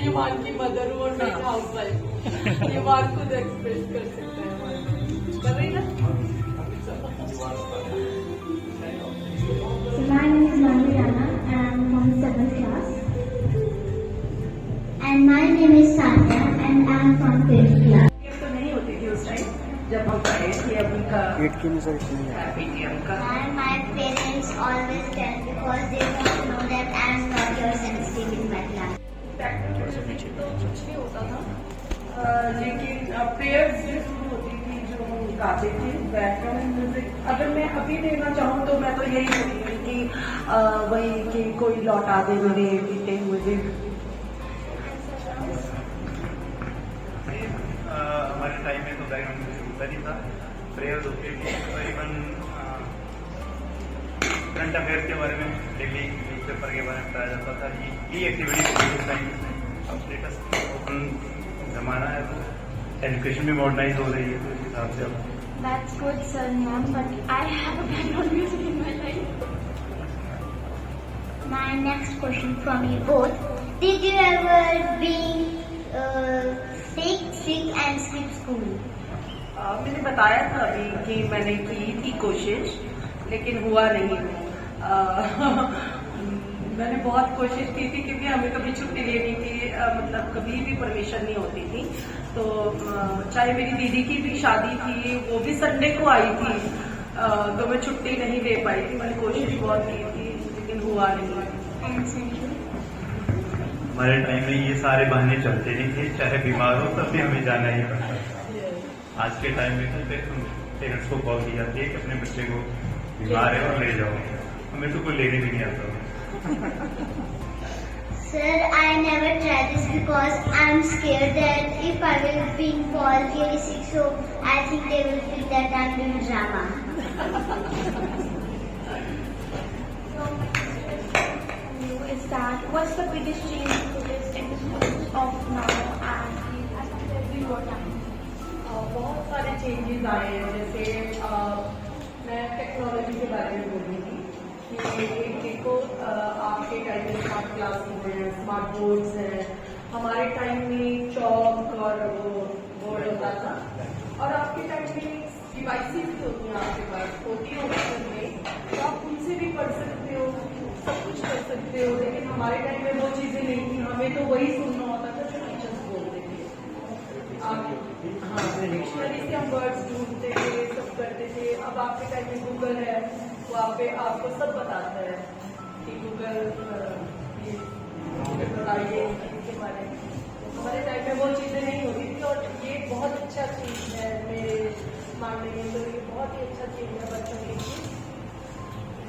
ईमान की मदर हूँ और मैं हाउस वाइफ हूँ। ईमान खुद एक्सप्रेस कर सकते हैं हमारे। कर रही ना? So my name is Manvirana and I am from 7th class. And my name is Sanya and I am from 5th class. ये तो नहीं होती थी उस टाइम जब हम पढ़े थे अभी का PTM का। And my parents always tell because they want to know that I am not your sensitive in my class. तो कुछ नहीं होता था, लेकिन प्रेयर्स जो शुरू होती थी जो हम गाते थे बैकग्राउंड म्यूजिक, अगर मैं अभी देना चाहूँ तो मैं तो यही बोलूँगी कि वही कि कोई लौटा दे मेरे बीते हुए दिन। हमारे टाइम में तो बैकग्राउंड म्यूजिक होता नहीं था, प्रेयर्स होती थी। तो इवन करंट अफेयर्स के बारे में डेली न्यूज़पेपर के बारे में बताया जाता था। ये एक्टिविटी उस टाइम अब लेटेस्ट ओपन जमाना है तो एजुकेशन भी मॉडर्नाइज हो रही है, तो इस हिसाब से अब That's good, Sanya, but I have a background music in my life. My next question from you both. Did you ever be sick and skip school? मैंने बताया था अभी कि मैंने की थी कोशिश लेकिन हुआ नहीं। मैंने बहुत कोशिश की थी क्योंकि हमें कभी छुट्टी लेनी थी, मतलब कभी भी परमिशन नहीं होती थी। तो चाहे मेरी दीदी की भी शादी थी वो भी संडे को आई थी, तो मैं छुट्टी नहीं ले पाई थी। मैंने कोशिश बहुत की थी लेकिन हुआ नहीं। हमारे टाइम में ये सारे बहाने चलते नहीं थे, चाहे बीमार हो तब भी हमें जाना ही पड़ता था। आज के टाइम में तो पेरेंट्स को कॉल की जाती है कि अपने बच्चे को बीमार है और ले जाओ, हमें तो कोई लेने भी नहीं आता। Sir, I never tried this because I'm scared that if I will be fall really sick, so I think they will feel that I'm doing drama. Is that what's the biggest change you noticed in the schools of now and as compared to your time? बहुत सारे changes आए हैं, जैसे मैं technology के बारे में बोल रही थी कि एक देखो आपके टाइम में स्मार्ट क्लासेस हैं, स्मार्ट बोर्ड्स हैं। हमारे टाइम में चौक और वो बोर्ड होता था, और आपके टाइम में डिवाइसेस भी होती हैं, आपके पास होती है ऑप्शन में, तो आप उनसे भी पढ़ सकते हो, सब कुछ कर सकते हो। लेकिन हमारे टाइम में वो चीज़ें नहीं थी, हमें तो वही सुनना होता था जो टीचर्स बोलते थे। हाँ, डिक्शनरी से हम वर्ड्स ढूंढते थे, सब करते थे। अब आपके टाइम में गूगल है, वो आपको सब बताता है कि गूगल ये बताइए इसके बारे में। हमारे टाइम में वो चीज़ें नहीं होती थी, और ये बहुत अच्छा चीज़ है मेरे मानने में, तो ये बहुत ही अच्छा चीज़ है बच्चों के लिए।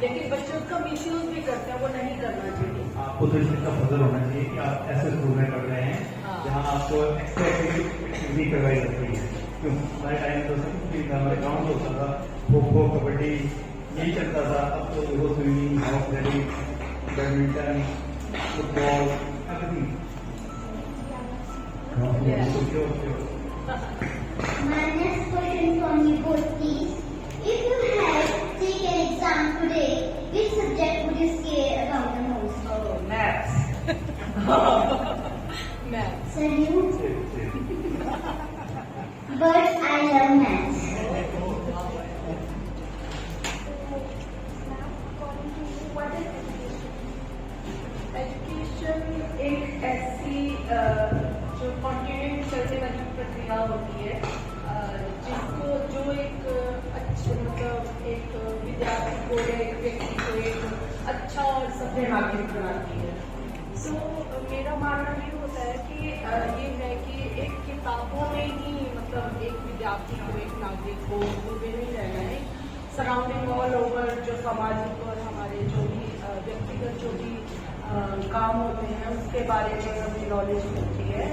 लेकिन बच्चे उसका मिसयूज भी करते हैं, वो नहीं करना चाहिए। आपको तो इसका फजल होना चाहिए कि आप ऐसे स्कूल में पढ़ रहे हैं जहाँ आपको एक्स्ट्रा एक्टिविटी करवाई जाती है। क्यों हमारे टाइम तो सब हमारे गाँव में होता था, खो खो कबड्डी यही चलता था। अब तो देखो swimming, hockey rally, badminton, football, everything. My next question from you both, please. If you had taken an exam today, which subject would you scare about the most? Maths. Maths. Sir, you? But I love maths. Education एक ऐसी जो continue चलने वाली प्रक्रिया होती है, जिसको जो एक अच्छे मतलब एक विद्यार्थी को या एक व्यक्ति को एक अच्छा और सभ्य नागरिक बनाती है। सो मेरा मानना ये होता है कि ये है कि एक किताबों में ही मतलब एक विद्यार्थी को, एक नागरिक को डूबे नहीं रहना है। सराउंडिंग ऑल ओवर जो सामाजिक और हमारे जो भी व्यक्तिगत जो भी काम होते हैं उसके बारे में हमें नॉलेज मिलती है।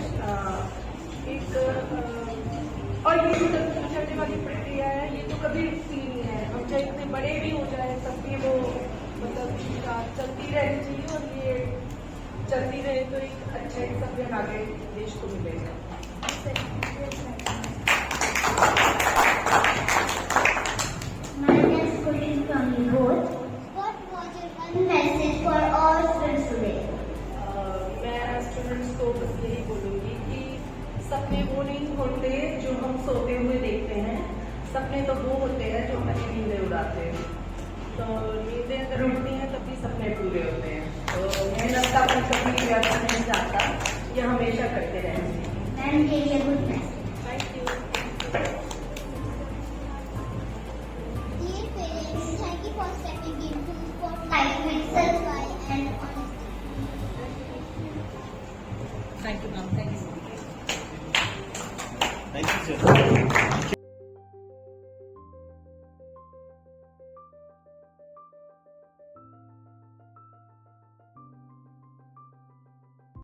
एक और ये जो चलने वाली प्रक्रिया है ये तो कभी रुकती नहीं है, हम चाहे इतने बड़े भी हो जाए तब भी वो मतलब चलती रहनी चाहिए, और ये चलती रहे तो एक अच्छा एक सभ्य नागरिक देश को मिलेगा। My next question from you both. What was your one message for all students today? मैं स्टूडेंट्स को बस यही बोलूंगी कि सपने वो नहीं होते जो हम सोते हुए देखते हैं, सपने तो वो होते हैं जो हमारी नींदें उड़ाते हैं। तो नींदें अगर उड़ती हैं तभी सपने पूरे होते हैं। तो मेहनत का फल कभी व्यर्थ नहीं जाता, ये हमेशा करते रहेंगे। मैम, ये गुड मैसेज।